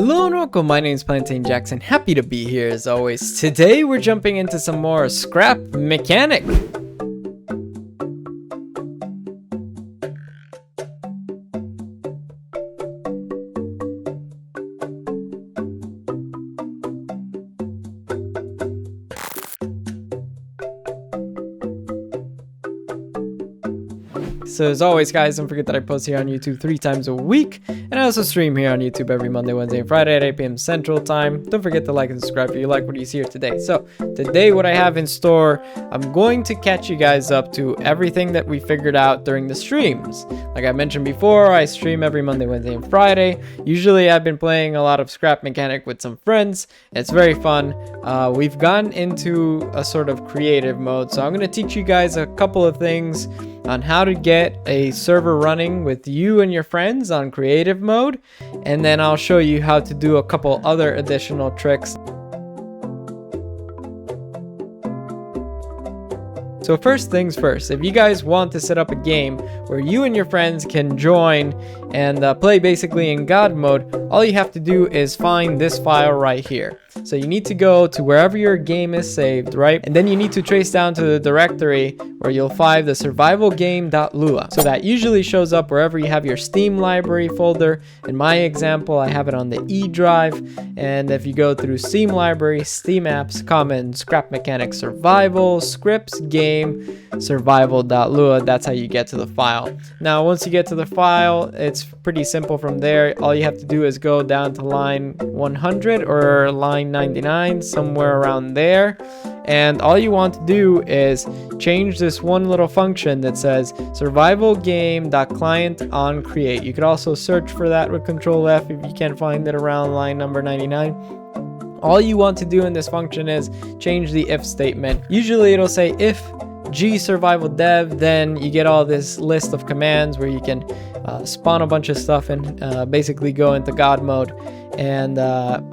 Hello and welcome, my name is Plantain Jackson, happy to be here as always. Today we're jumping into some more scrap mechanic. So as always guys, don't forget that I post here on YouTube 3 times a week, and I also stream here on YouTube every Monday, Wednesday, and Friday at 8 p.m. Central Time. Don't forget to like and subscribe if you like what you see here today. So today what I have in store, I'm going to catch you guys up to everything that we figured out during the streams. Like I mentioned before, I stream every Monday, Wednesday, and Friday. Usually I've been playing a lot of scrap mechanic with some friends. It's very fun. We've gone into a sort of creative mode, so I'm going to teach you guys a couple of things on how to get a server running with you and your friends on creative mode, and then I'll show you how to do a couple other additional tricks. So first things first, if you guys want to set up a game where you and your friends can join and play basically in God mode, all you have to do is find this file right here. So you need to go to wherever your game is saved, right? And then you need to trace down to the directory where you'll find the survivalgame.lua. So that usually shows up wherever you have your Steam library folder. In my example, I have it on the E drive. And if you go through Steam library, Steam apps, common, scrap mechanic, survival, scripts, game, survival.lua, that's how you get to the file. Now, once you get to the file, it's pretty simple from there. All you have to do is go down to line 100 or line 99, somewhere around there, and all you want to do is change this one little function that says survivalgame.client on create. You could also search for that with Control F if you can't find it around line number 99. All you want to do in this function is change the if statement. Usually it'll say if g survival dev, then you get all this list of commands where you can spawn a bunch of stuff and basically go into God mode. And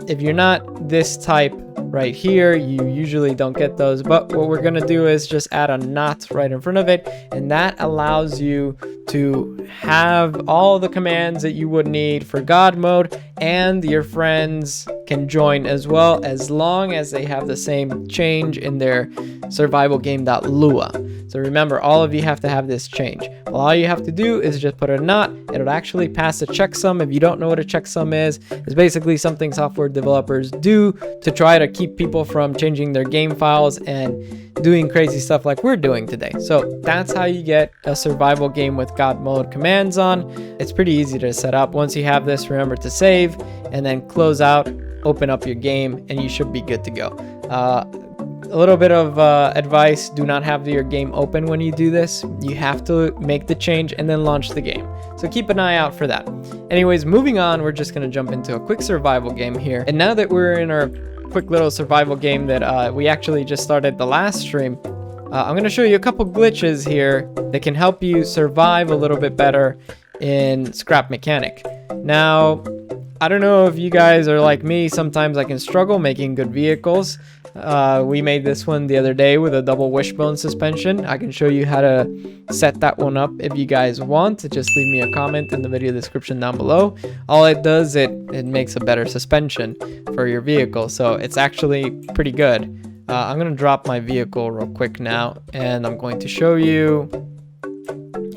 if you're not this type right here, you usually don't get those, but what we're gonna do is just add a not right in front of it, and that allows you to have all the commands that you would need for God mode, and your friends can join as well, as long as they have the same change in their survivalgame.lua. So remember, all of you have to have this change. Well, all you have to do is just put a not. It'll actually pass a checksum. If you don't know what a checksum is, it's basically something software developers do to try to keep people from changing their game files and doing crazy stuff like we're doing today. So that's how you get a survival game with God mode commands on. It's pretty easy to set up. Once you have this, remember to save and then close out, open up your game, and you should be good to go. A little bit of advice: do not have your game open when you do this. You have to make the change and then launch the game. So keep an eye out for that. Anyways, moving on, we're just going to jump into a quick survival game here. And now that we're in our quick little survival game that we actually just started the last stream, I'm going to show you a couple glitches here that can help you survive a little bit better in scrap mechanic. Now, I don't know if you guys are like me. Sometimes I can struggle making good vehicles. We made this one the other day with a double wishbone suspension. I can show you how to set that one up if you guys want. Just leave me a comment in the video description down below. All it does, it makes a better suspension for your vehicle, so it's actually pretty good. I'm going to drop my vehicle real quick now, and I'm going to show you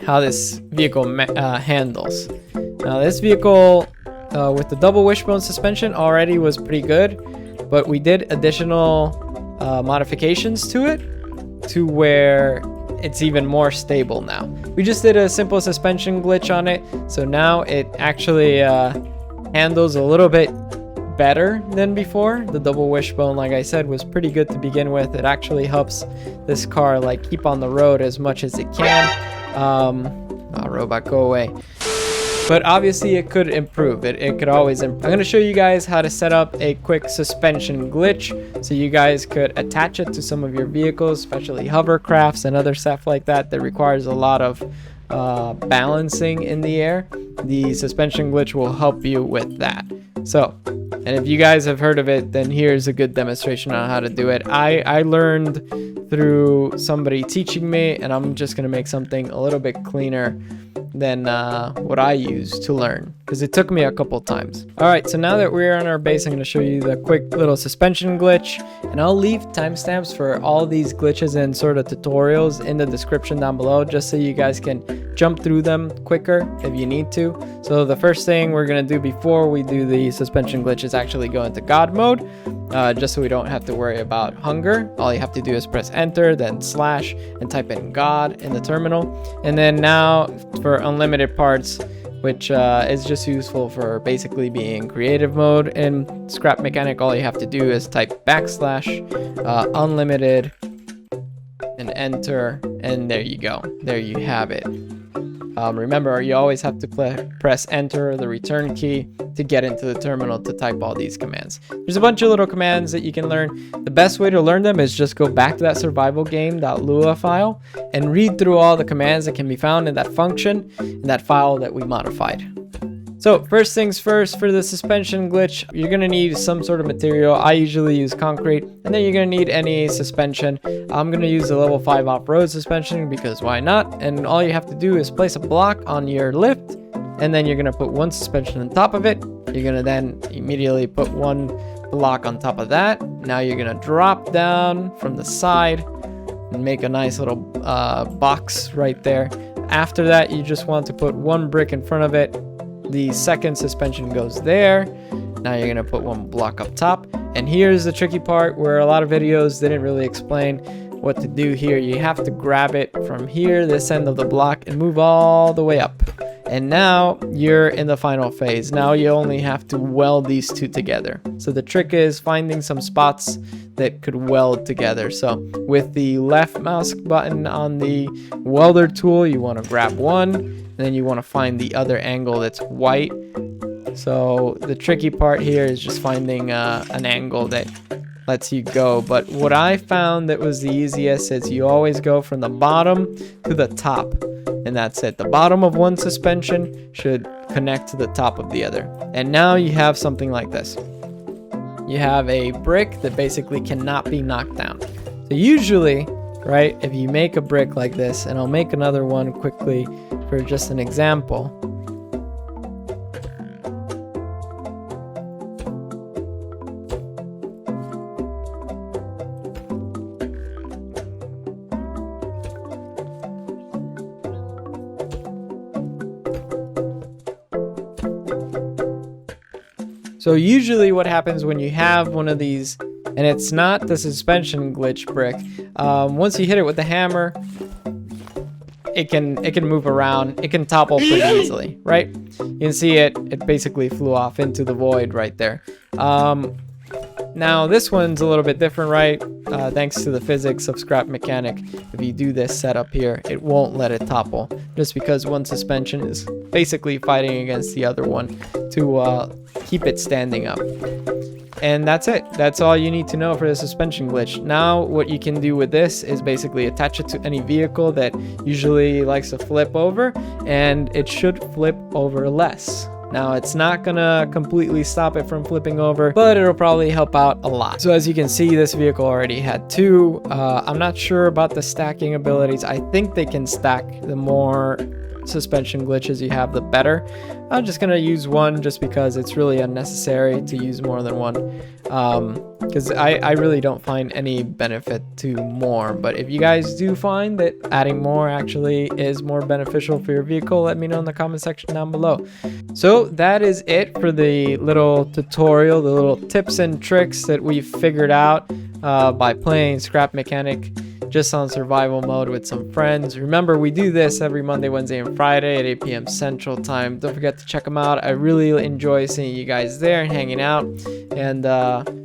how this vehicle handles. Now, this vehicle with the double wishbone suspension already was pretty good, but we did additional modifications to it to where it's even more stable now. We just did a simple suspension glitch on it, so now it actually handles a little bit better than before. The double wishbone, like I said, was pretty good to begin with. It actually helps this car like keep on the road as much as it can. Robot, go away. But obviously it could improve. It could always improve. I'm going to show you guys how to set up a quick suspension glitch so you guys could attach it to some of your vehicles, especially hovercrafts and other stuff like that requires a lot of balancing in the air. The suspension glitch will help you with that. So, and if you guys have heard of it, then here's a good demonstration on how to do it. I learned through somebody teaching me, and I'm just going to make something a little bit cleaner than what I use to learn, because it took me a couple times. Alright, so now that we're on our base, I'm going to show you the quick little suspension glitch, and I'll leave timestamps for all these glitches and sort of tutorials in the description down below, just so you guys can jump through them quicker if you need to. So the first thing we're going to do before we do the suspension glitch is actually go into God mode, just so we don't have to worry about hunger. All you have to do is press enter, then slash, and type in God in the terminal. And then now for unlimited parts, which is just useful for basically being creative mode in Scrap Mechanic, all you have to do is type backslash unlimited and enter, and there you go. There you have it. Remember, you always have to press enter, the return key, to get into the terminal to type all these commands. There's a bunch of little commands that you can learn. The best way to learn them is just go back to that survival game.lua file and read through all the commands that can be found in that function, in that file that we modified. So first things first, for the suspension glitch, you're going to need some sort of material. I usually use concrete, and then you're going to need any suspension. I'm going to use the level 5 off-road suspension because why not? And all you have to do is place a block on your lift, and then you're going to put one suspension on top of it. You're going to then immediately put one block on top of that. Now you're going to drop down from the side and make a nice little box right there. After that, you just want to put one brick in front of it. The second suspension goes there. Now you're gonna put one block up top. And here's the tricky part where a lot of videos didn't really explain what to do here. You have to grab it from here, this end of the block, and move all the way up. And now you're in the final phase. Now you only have to weld these two together. So the trick is finding some spots that could weld together. So with the left mouse button on the welder tool, you want to grab one, and then you want to find the other angle that's white. So the tricky part here is just finding an angle that lets you go. But what I found that was the easiest is you always go from the bottom to the top, and that's it. The bottom of one suspension should connect to the top of the other. And now you have something like this. You have a brick that basically cannot be knocked down. So usually, right, if you make a brick like this, and I'll make another one quickly for just an example. So usually what happens when you have one of these, and it's not the suspension glitch brick, once you hit it with the hammer, it can move around, it can topple pretty easily, right? You can see it basically flew off into the void right there. Now this one's a little bit different, right? Thanks to the physics of Scrap Mechanic, if you do this setup here, it won't let it topple, just because one suspension is basically fighting against the other one to keep it standing up. And that's it. That's all you need to know for the suspension glitch. Now what you can do with this is basically attach it to any vehicle that usually likes to flip over, and it should flip over less. Now it's not gonna completely stop it from flipping over, but it'll probably help out a lot. So as you can see, this vehicle already had two. I'm not sure about the stacking abilities. I think they can stack. The more suspension glitches you have, the better. I'm just gonna use one just because it's really unnecessary to use more than one, because I really don't find any benefit to more. But if you guys do find that adding more actually is more beneficial for your vehicle, let me know in the comment section down below. So that is it for the little tutorial, the little tips and tricks that we've figured out by playing Scrap Mechanic just on survival mode with some friends. Remember, we do this every Monday, Wednesday, and Friday at 8 p.m. Central Time. Don't forget to check them out. I really enjoy seeing you guys there and hanging out. And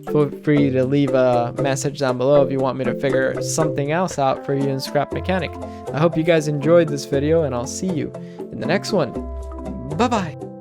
feel free to leave a message down below if you want me to figure something else out for you in Scrap Mechanic. I hope you guys enjoyed this video, and I'll see you in the next one. Bye-bye.